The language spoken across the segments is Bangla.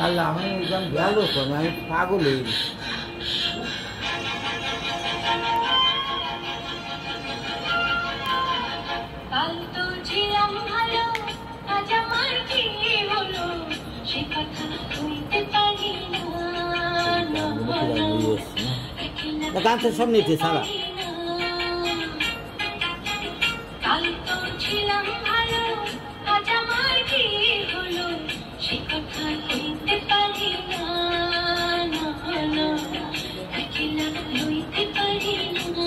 আল্লাহ আমি একদম গেল তো আমি পাগল হয়ে গেছি। কাল তো ছিলাম ভালো, আজ আমার কি হলো সে কথা কইতে পারি না। গাছের সামনে এসে সারা কাল তো ছিলাম ভালো, আজ আমার কি হলো সে কথা কইতে পারি না। একলা লইতে পারি না।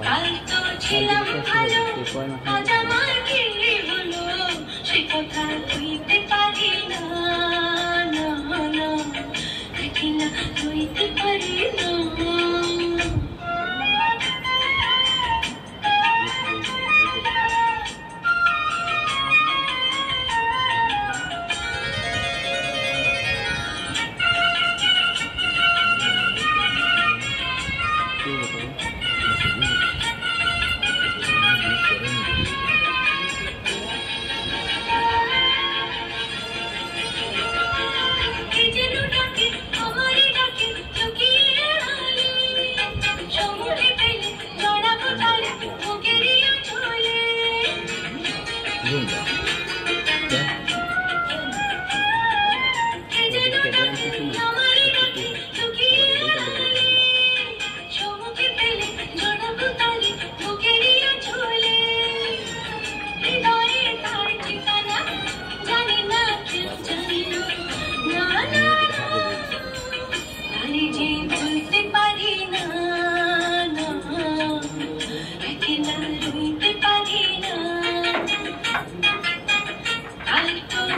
কাল তো ছিলাম ভালো, আজ আমার কি হলো সে কথা কইতে পারি না। একলা লইতে পারি না।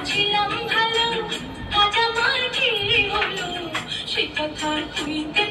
ছিলাম ভালো, আজ আমার কি হলো সে কথা কইতে